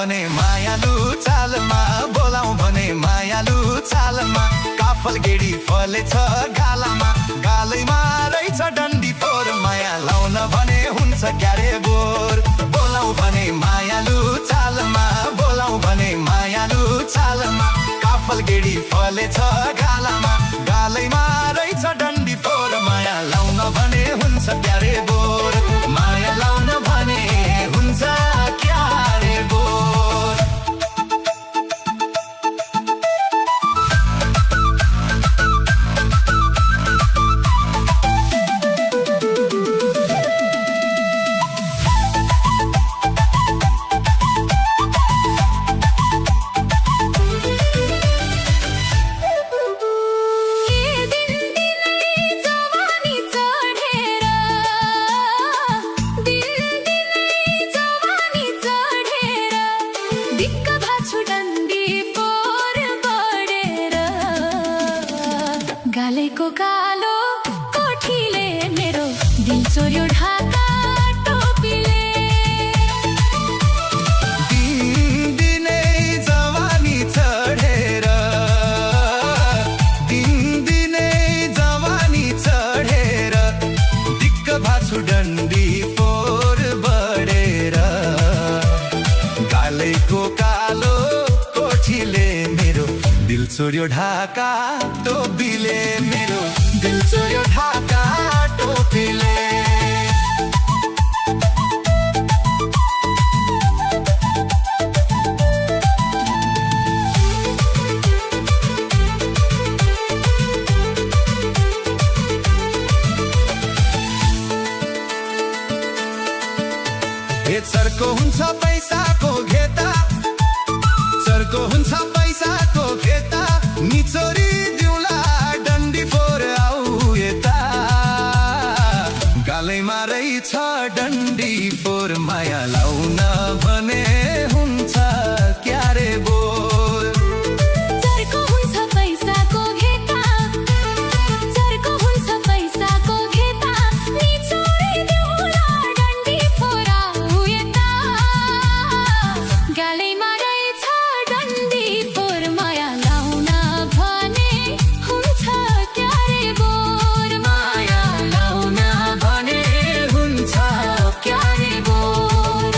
भने मायालु चालमा, बोलाऊ भने मायालु चालमा। काफल गेडी फलेछ गालामा, गालैमा रहेछ डन्डी फोर। माया लाउन भने हुन्छ क्यारे बोर। बोलाऊ भने मायालु चालमा, बोलाऊ भने मायालु चालमा। काफल गेडी फलेछ गालामा, गालैमा रहेछ डन्डी फोर। माया लाउन भने हुन्छ क्यारे बोर। माया लाउन भने हुन्छ क्यारे बोर। गालेको कालो कोठीले मेरो दिल चोर्यो ढाका टोपीले। दिनदिनै जवानी चढेर, दिनदिनै जवानी चढेर। दिक्क भाछु डन्डी फोर बढेर। गालेको कालो कोठीले मेरो दिल चोर्यो ढाका टोपीले। मेरो दिल चोर्यो ढाका टोपीले। ए चर्को हुन्छ पैसाको घेता, चर्को हुन्छ पैसाको घेता। निचोरी दिउला डन्डी फोर आऊ यता। गालैमा रहेछ डन्डी फोर। माया लाउन भने हुन्छ क्यारे बोर। चर्को हुन्छ पैसाको घेता, चर्को हुन्छ पैसाको घेता। निचोरी दिउला डन्डी फोर आऊ यता। गालैमा रहेछ डन्डी फोर। माया लाउन भने हुन्छ क्यारे बोर। माया लाउन भने हुन्छ क्यारे बोर।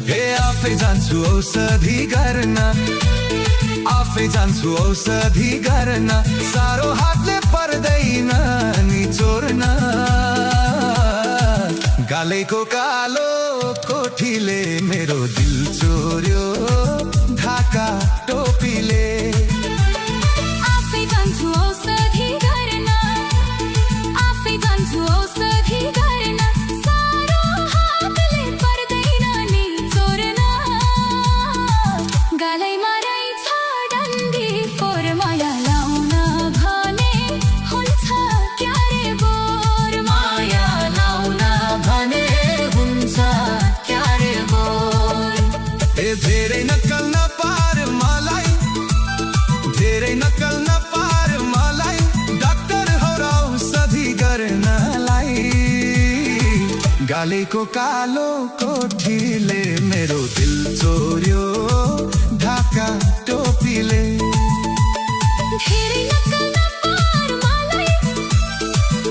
हे आफै जान्छु औषधि गर्न, आफै जान्छु औषधि गर्न। सारो हातले पर्दैन निचोर्न। गालेको कालो कोठीले मेरो दिल चोर्यो ढाका टोपीले। आफै जान्छु औषधि गर्न, आफै जान्छु औषधि गर्न। सारो हातले पर्दैन नि चोर्न। गालैमा रहेछ डन्डी फोर। माया लाउन भने हुन्छ क्यारे बोर। माया लाउन भने हुन्छ क्यारे बोर। ए धेरै नक्कल नपार मलाई, धेरै नक्कल नपार मलाई। डाक्टर हो र औषधि गर्नलाई। गालेको कालो कोठीले मेरो दिल चोर्यो ढाका टोपीले। धेरै नक्कल नपार मलाई,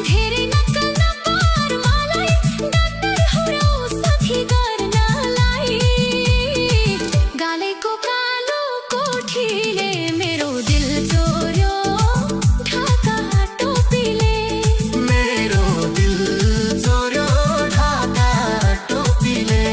धेरै नक्कल नपार मलाई। डाक्टर हो र औषधि गर्नलाई। गालेको कालो कोठीले मेरो दिल चोर्यो ढाका टोपीले। मेरो दिल चोर्यो ढाका टोपीले।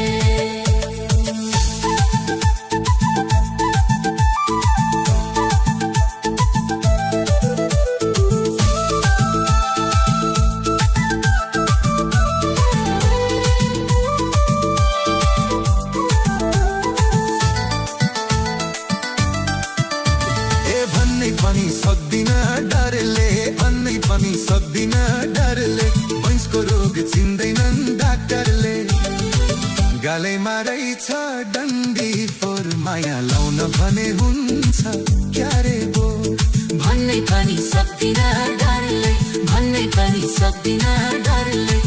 गालैमा रहेछ डन्डी फोर माया लाउन भने हुन्छ क्यारे बोर भन्नै पनि सक्दिन डरले भन्नै पनि सक्दिन डरले